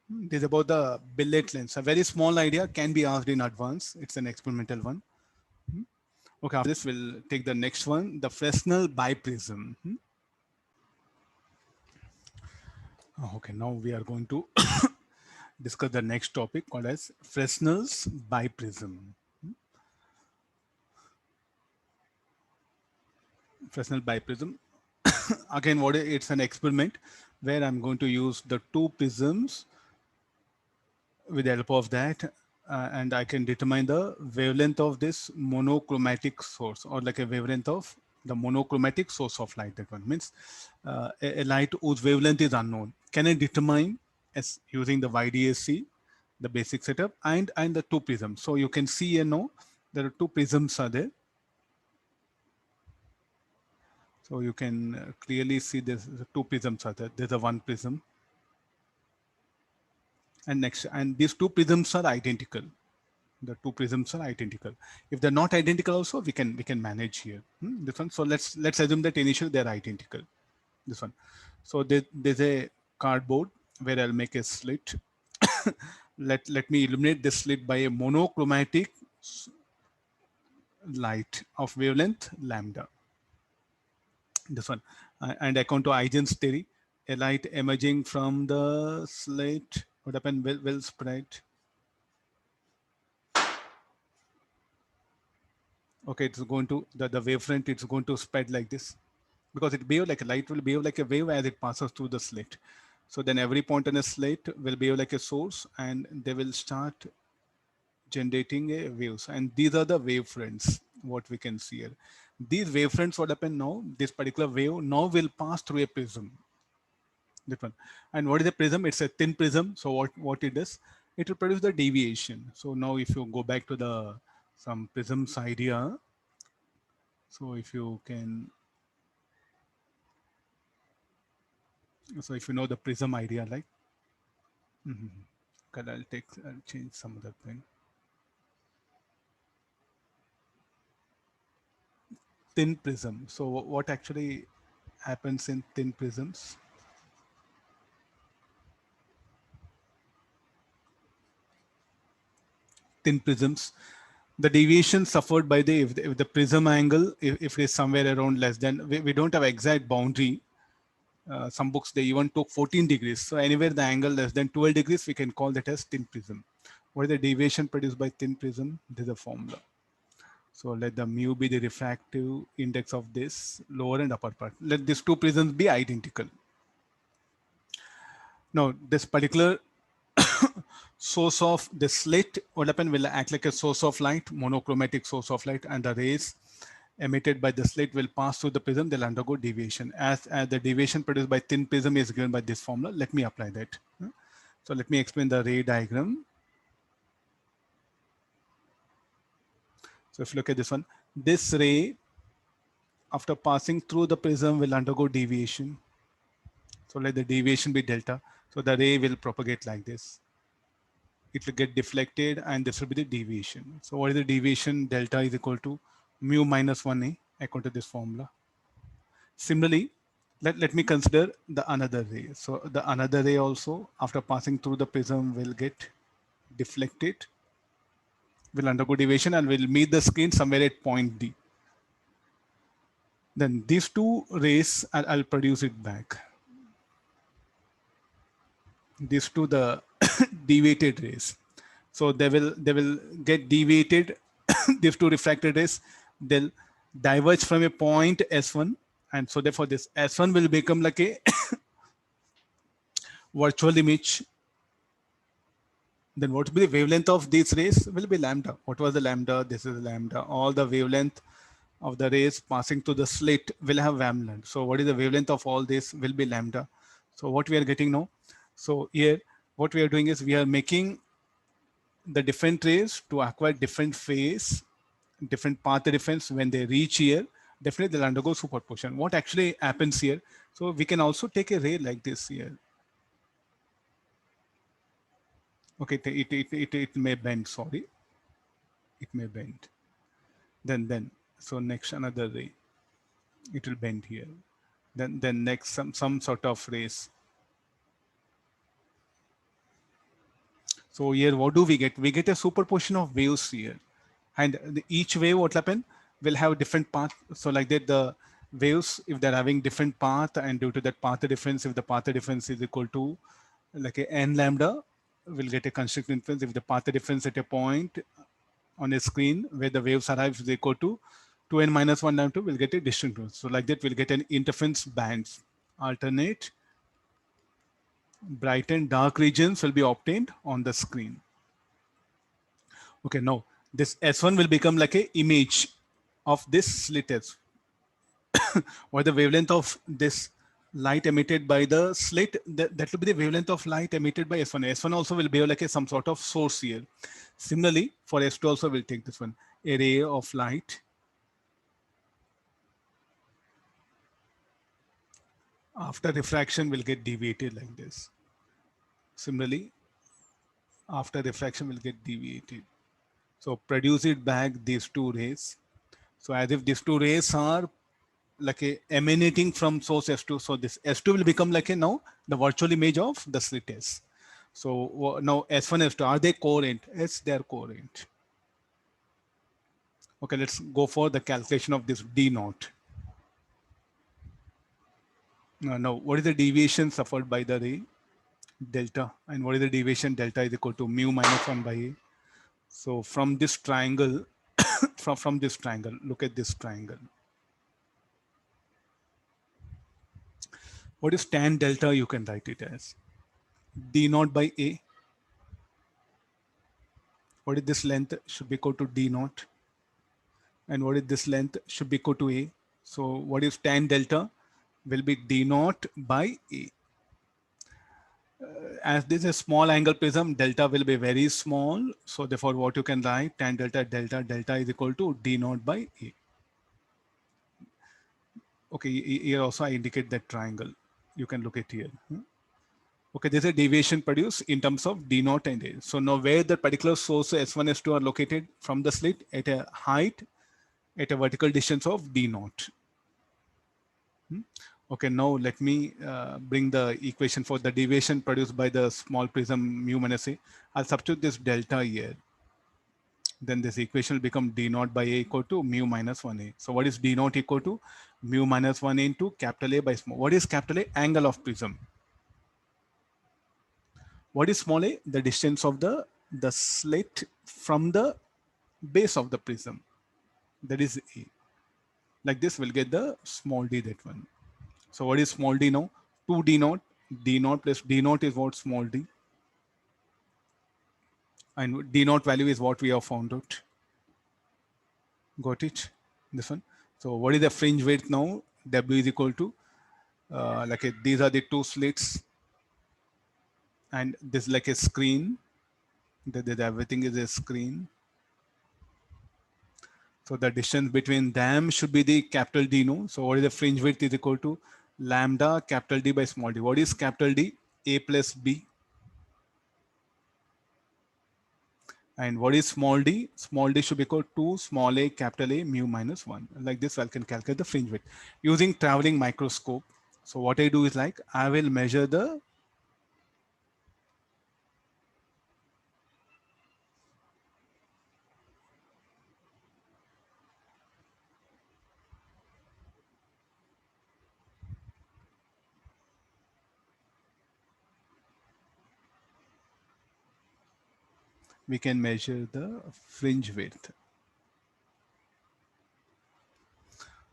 This is about the billet lens. A very small idea can be asked in advance. It's an experimental one. Okay, after this, we'll take the next one, the Fresnel biprism. Okay, now we are going to discuss the next topic called as Fresnel's biprism. Fresnel biprism. Again, it's an experiment where I'm going to use the two prisms with the help of that, and I can determine the wavelength of this monochromatic source, or like a wavelength of the monochromatic source of light. That one means a light whose wavelength is unknown. Can I determine as using the YDAC, the basic setup, and the two prisms? So you can see and know there are two prisms are there. So you can clearly see this the two prisms are there. There's a one prism, and next, and these two prisms are identical. The two prisms are identical. If they're not identical also, we can manage here. This one. So let's assume that initially they're identical. This one. So there's a cardboard where I'll make a slit. Let me illuminate this slit by a monochromatic light of wavelength lambda. This one. And according to Huygens theory, a light emerging from the slit would happen will spread. Okay, it's going to the wavefront, it's going to spread like this, because it behave like a light will behave like a wave as it passes through the slit. So then every point on a slit will behave like a source, and they will start generating a waves. And these are the wavefronts, what we can see here. These wavefronts, what happen now, this particular wave now will pass through a prism. That one. And what is a prism? It's a thin prism. So what it does, it will produce the deviation. So now if you go back to the some prisms idea, so if you can, so if you know the prism idea, like, okay, I'll change some other thing. Thin prism. So what actually happens in thin prisms? Thin prisms, the deviation suffered by if the prism angle, if it is somewhere around less than, we don't have exact boundary. Some books, they even took 14 degrees. So anywhere the angle less than 12 degrees, we can call that as thin prism. What is the deviation produced by thin prism? This is a formula. So let the mu be the refractive index of this lower and upper part. Let these two prisms be identical. Now this particular source of the slit, what happen, will act like a source of light, monochromatic source of light, and the rays emitted by the slit will pass through the prism, they'll undergo deviation. As the deviation produced by thin prism is given by this formula, let me apply that. So let me explain the ray diagram. So if you look at this one, this ray, after passing through the prism, will undergo deviation. So let the deviation be delta. So the ray will propagate like this. It will get deflected, and this will be the deviation. So what is the deviation? Delta is equal to mu minus 1a according to this formula. Similarly, let me consider the another ray. So the another ray also, after passing through the prism, will get deflected, will undergo deviation, and will meet the screen somewhere at point D. Then these two rays, I'll produce it back. These two, the deviated rays. So they will get deviated. These two refracted rays, they'll diverge from a point S1, and so therefore this S1 will become like a virtual image. Then what will be the wavelength of these rays? Will be lambda. What was the lambda? This is lambda. All the wavelength of the rays passing through the slit will have wavelength. So what is the wavelength of all this? Will be lambda. So what we are getting now? So here, what we are doing is we are making the different rays to acquire different phase, different path difference. When they reach here, definitely they'll undergo superposition. What actually happens here? So we can also take a ray like this here. Okay, it may bend, sorry. It may bend. Then, so next another ray, it will bend here. Then next some sort of rays. So here, what do we get? We get a superposition of waves here, and each wave, what happen, will have different path. So like that, the waves, if they're having different path, and due to that path difference, if the path difference is equal to like a n lambda, will get a constant influence. If the path difference at a point on a screen where the waves arrive is equal to 2n minus 1 lambda, will get a distinct. So like that, we'll get an interference bands. Alternate bright and dark regions will be obtained on the screen. Okay, now this S1 will become like a image of this slit S, or the wavelength of this light emitted by the slit, that will be the wavelength of light emitted by S1. S1 also will be like a some sort of source here. Similarly, for S2 also we'll take this one, a ray of light after refraction will get deviated like this. Similarly, after refraction will get deviated. So produce it back these two rays. So as if these two rays are like a emanating from source S2. So this S2 will become like a now the virtual image of the slit S. So now S1, S2, are they coherent? Yes, they are coherent. Okay, let's go for the calculation of this D naught. Now, what is the deviation suffered by the ray? Delta. And what is the deviation? Delta is equal to mu minus 1 by A. So from this triangle, from this triangle, look at this triangle. What is tan delta? You can write it as D naught by A. What is this length? Should be equal to D naught. And what is this length? Should be equal to A. So what is tan delta? Will be D naught by A. As this is a small angle prism, delta will be very small. So therefore, what you can write, tan delta, delta is equal to D naught by A. Okay, here also I indicate that triangle. You can look at here. Okay, there's a deviation produced in terms of D naught and A. So now where the particular source S1, S2 are located from the slit at a height, at a vertical distance of D naught. Okay, now let me bring the equation for the deviation produced by the small prism mu minus A. I'll substitute this delta here. Then this equation will become D naught by A equal to mu minus 1A. So what is D naught equal to? Mu minus 1 into capital A by small. What is capital A? Angle of prism. What is small a? The distance of the slit from the base of the prism. That is A. Like this, we'll get the small d, that one. So what is small d now? 2d naught. D naught plus d naught is what? Small d. And d naught value is what we have found out. Got it? This one. So what is the fringe width now? W is equal to, these are the two slits. And this is like a screen. Everything is a screen. So the distance between them should be the capital D, no? So what is the fringe width is equal to lambda capital D by small d. What is capital D? A plus B. And what is small d? Small d should be equal to small a capital A mu minus 1. Like this, I can calculate the fringe width using traveling microscope. So what I do is like, I will measure the we can measure the fringe width.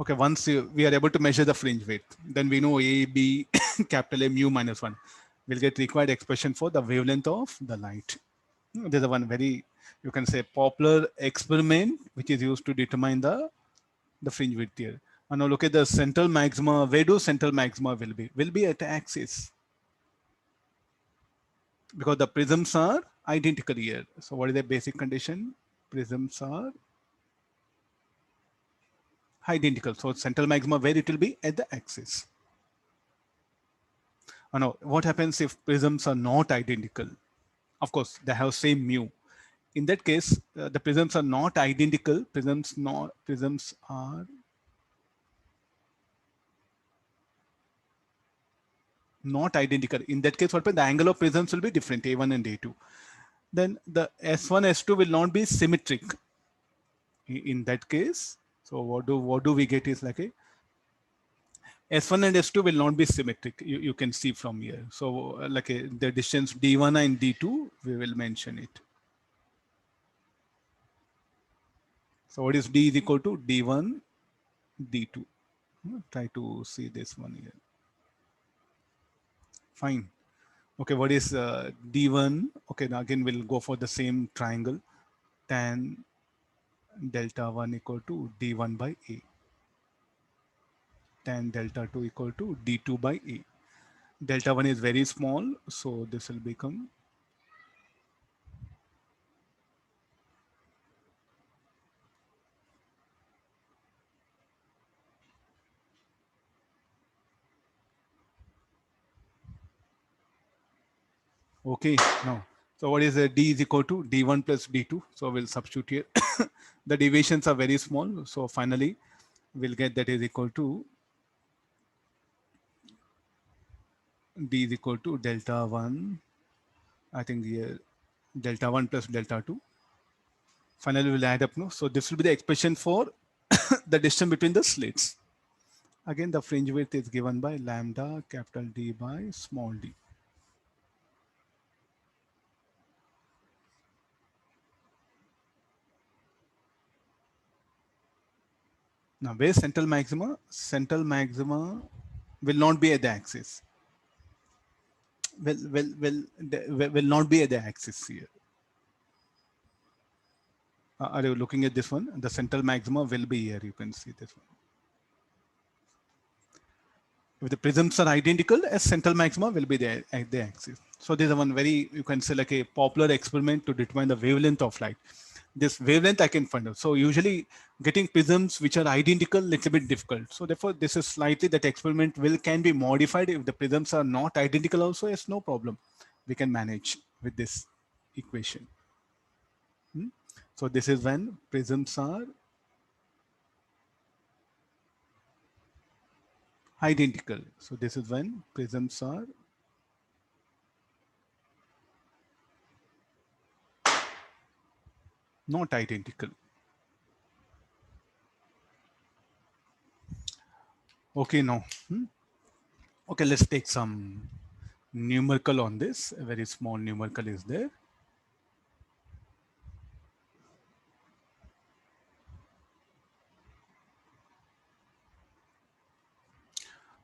Okay, once we are able to measure the fringe width, then we know A, B, capital A mu minus 1 will get required expression for the wavelength of the light. There's a one very, you can say, popular experiment which is used to determine the fringe width here. And now look at the central maxima. Where do central maxima will be? Will be at the axis, because the prisms are identical here. So what is the basic condition? Prisms are identical. So central maxima, where it will be? At the axis. Now, what happens if prisms are not identical? Of course, they have same mu. In that case, the prisms are not identical. Prisms are not identical. In that case, what happens? The angle of prisms will be different, A1 and A2. then the S1, S2 will not be symmetric in that case. So what do we get is like a S1 and S2 will not be symmetric. You can see from here. So like the distance D1 and D2, we will mention it. So what is D is equal to D1, D2. Try to see this one here. Fine. Okay, what is D1? Okay, now again we'll go for the same triangle. Tan delta 1 equal to D1 by A. Tan delta 2 equal to D2 by A. Delta 1 is very small, so this will become okay now. So what is D is equal to D1 plus D2. So we'll substitute here. The deviations are very small. So finally, we'll get that is equal to D is equal to delta 1. I think here delta 1 plus delta 2. Finally, we'll add up. No? So this will be the expression for the distance between the slits. Again, the fringe width is given by lambda capital D by small d. Now, where central maxima? Central maxima will not be at the axis. Will not be at the axis here. Are you looking at this one? The central maxima will be here. You can see this one. If the prisms are identical, a central maxima will be there at the axis. So this is one very, you can say like a popular experiment to determine the wavelength of light. This wavelength I can find out. So usually getting prisms which are identical, it's a bit difficult. So therefore this is slightly that experiment can be modified. If the prisms are not identical also, yes, no problem. We can manage with this equation. So this is when prisms are identical. So this is when prisms are not identical. Okay, now. Okay, let's take some numerical on this. A very small numerical is there.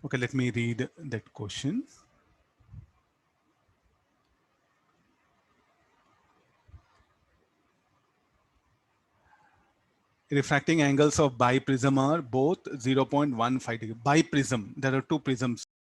Okay, let me read that question. Refracting angles of biprism are both 0.15 degree. Biprism, there are two prisms.